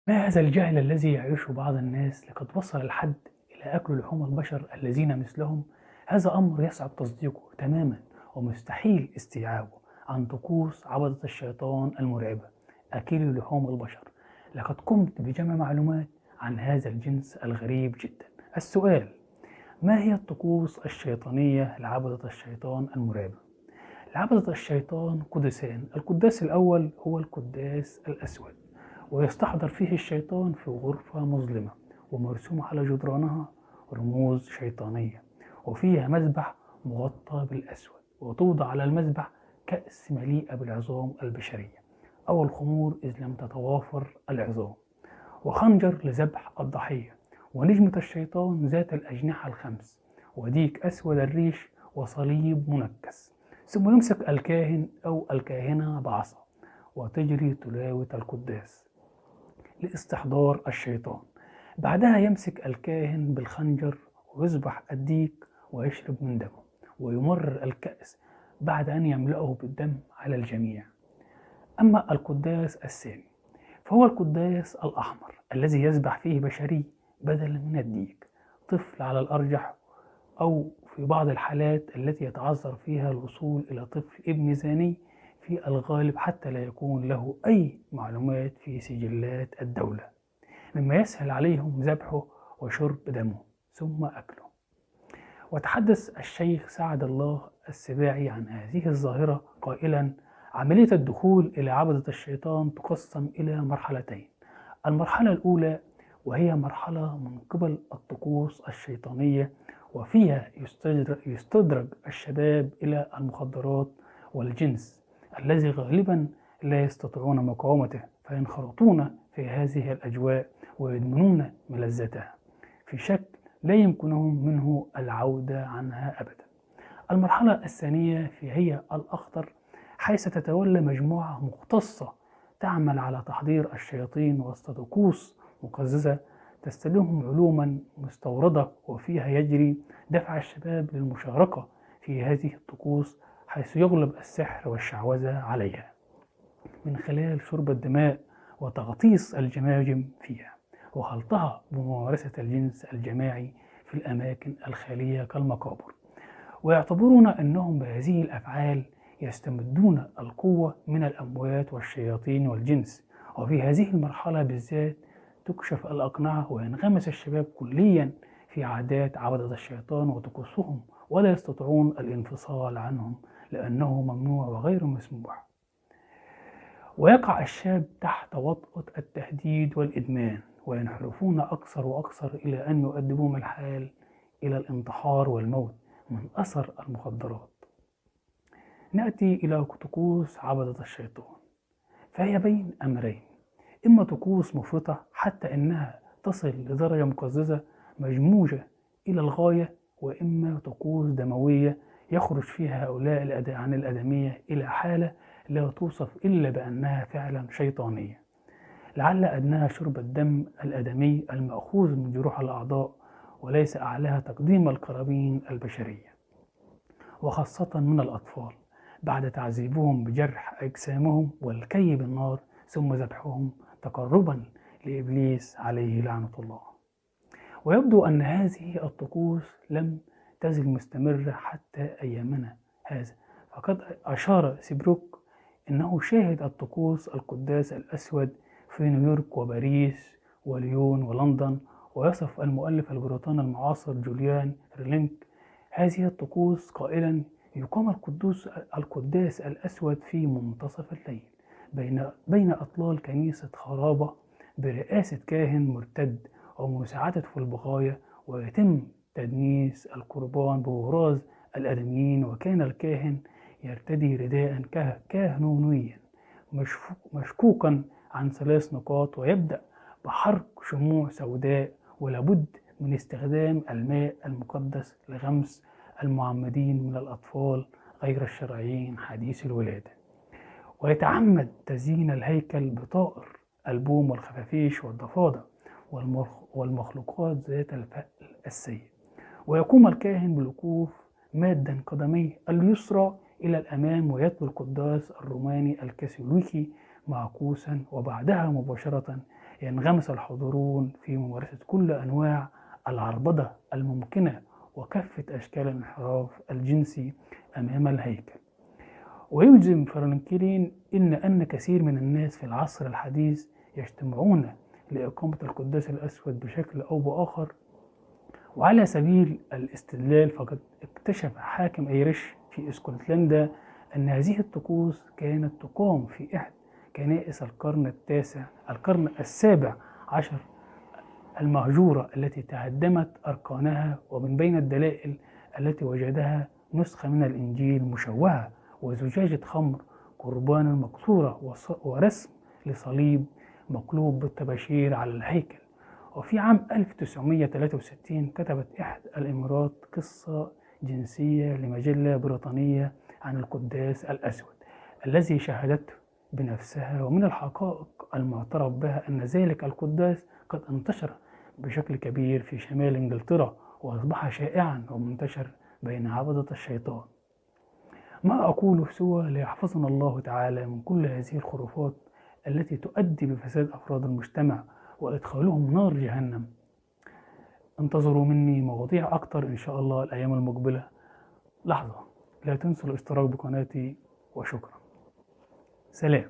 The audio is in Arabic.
ما هذا الجهل الذي يعيشه بعض الناس لقد وصل الحد إلى أكل لحوم البشر الذين مثلهم؟ هذا أمر يصعب تصديقه تماما ومستحيل استيعابه عن طقوس عبدة الشيطان المرعبة أكل لحوم البشر. لقد قمت بجمع معلومات عن هذا الجنس الغريب جدا. السؤال: ما هي الطقوس الشيطانية لعبدة الشيطان المرعبة؟ لعبدة الشيطان قدسان. القداس الأول هو القداس الأسود، ويستحضر فيه الشيطان في غرفة مظلمة ومرسوم على جدرانها رموز شيطانية، وفيها مذبح مغطى بالأسود، وتوضع على المذبح كأس مليئة بالعظام البشرية أو الخمور إذ لم تتوافر العظام، وخنجر لذبح الضحية، ونجمة الشيطان ذات الأجنحة الخمس، وديك أسود الريش، وصليب منكس. ثم يمسك الكاهن أو الكاهنة بعصا وتجري تلاوة القداس لاستحضار الشيطان. بعدها يمسك الكاهن بالخنجر ويذبح الديك ويشرب من دمه ويمرر الكأس بعد أن يملأه بالدم على الجميع. أما القداس الثاني فهو القداس الأحمر الذي يذبح فيه بشري بدلا من الديك، طفل على الأرجح، أو في بعض الحالات التي يتعذر فيها الوصول إلى طفل ابن زاني في الغالب حتى لا يكون له أي معلومات في سجلات الدولة، مما يسهل عليهم ذبحه وشرب دمه ثم أكله. وتحدث الشيخ سعد الله السباعي عن هذه الظاهرة قائلا: عملية الدخول إلى عبدة الشيطان تقسم إلى مرحلتين. المرحلة الأولى وهي مرحلة من قبل الطقوس الشيطانية، وفيها يستدرج الشباب إلى المخدرات والجنس الذي غالبا لا يستطيعون مقاومته، فينخرطون في هذه الأجواء ويدمنون ملذاتها في شكل لا يمكنهم منه العودة عنها أبدا. المرحلة الثانية هي الأخطر، حيث تتولى مجموعة مختصة تعمل على تحضير الشياطين وسط طقوس مقززة تستلهم علوما مستوردة، وفيها يجري دفع الشباب للمشاركة في هذه الطقوس، حيث يغلب السحر والشعوذة عليها من خلال شرب الدماء وتغطيس الجماجم فيها وخلطها بممارسة الجنس الجماعي في الأماكن الخالية كالمقابر. ويعتبرون أنهم بهذه الأفعال يستمدون القوة من الأموات والشياطين والجنس. وفي هذه المرحلة بالذات تكشف الأقنعة وينغمس الشباب كليا في عادات عبدة الشيطان وطقوسهم، ولا يستطيعون الانفصال عنهم لأنه ممنوع وغير مسموح. ويقع الشاب تحت وطأة التهديد والإدمان، وينحرفون أكثر وأكثر إلى أن يؤدبهم الحال إلى الانتحار والموت من أثر المخدرات. نأتي إلى طقوس عبدة الشيطان، فهي بين أمرين: إما طقوس مفرطة حتى إنها تصل لدرجة مقززة مجموجة إلى الغاية، وإما طقوس دموية يخرج فيها هؤلاء عن الآدمية إلى حالة لا توصف إلا بأنها فعلا شيطانية، لعل أدناها شرب الدم الآدمي المأخوذ من جروح الأعضاء، وليس أعلاها تقديم القرابين البشرية، وخاصة من الأطفال، بعد تعذيبهم بجرح أجسامهم والكي بالنار ثم ذبحهم تقربا لإبليس عليه لعنة الله. ويبدو أن هذه الطقوس لم تزل مستمرة حتى أيامنا هذا، فقد أشار سيبروك أنه شاهد الطقوس القداس الأسود في نيويورك وباريس وليون ولندن. ويصف المؤلف البريطاني المعاصر جوليان ريلينك هذه الطقوس قائلا: يقام القداس الأسود في منتصف الليل بين أطلال كنيسة خرابة برئاسة كاهن مرتد ومساعدته في البغاية، ويتم تدنيس القربان بوراث الآدميين، وكان الكاهن يرتدي رداء كهنوتيا مشكوكا عن 3 نقاط، ويبدأ بحرق شموع سوداء، ولابد من استخدام الماء المقدس لغمس المعمدين من الأطفال غير الشرعيين حديث الولادة. ويتعمد تزيين الهيكل بطائر البوم والخفافيش والضفادع والمخلوقات ذات الفأل السيء. ويقوم الكاهن بالوقوف مادا قدميه اليسرى إلى الأمام، ويتلو القداس الروماني الكاثوليكي معكوسا، وبعدها مباشرة ينغمس الحاضرون في ممارسة كل أنواع العربدة الممكنة وكافة أشكال الانحراف الجنسي أمام الهيكل. ويجزم فرانكلين أن كثير من الناس في العصر الحديث يجتمعون لإقامة القداس الأسود بشكل أو بآخر. وعلى سبيل الاستدلال فقد اكتشف حاكم أيرش في اسكتلندا أن هذه الطقوس كانت تقام في إحدى كنائس القرن السابع عشر المهجورة التي تهدمت أركانها. ومن بين الدلائل التي وجدها نسخة من الإنجيل مشوهة وزجاجة خمر قربان مكسورة ورسم لصليب مقلوب بالطباشير على الهيكل. وفي عام 1963 كتبت إحدى الإمارات قصة جنسية لمجلة بريطانية عن القداس الأسود الذي شاهدته بنفسها. ومن الحقائق المعترف بها أن ذلك القداس قد انتشر بشكل كبير في شمال إنجلترا وأصبح شائعا ومنتشر بين عبدة الشيطان. ما أقوله سوى ليحفظنا الله تعالى من كل هذه الخرافات التي تؤدي بفساد أفراد المجتمع وإدخالهم نار جهنم. انتظروا مني مواضيع أكتر إن شاء الله الأيام المقبلة. لحظة، لا تنسوا الاشتراك بقناتي وشكرا. سلام.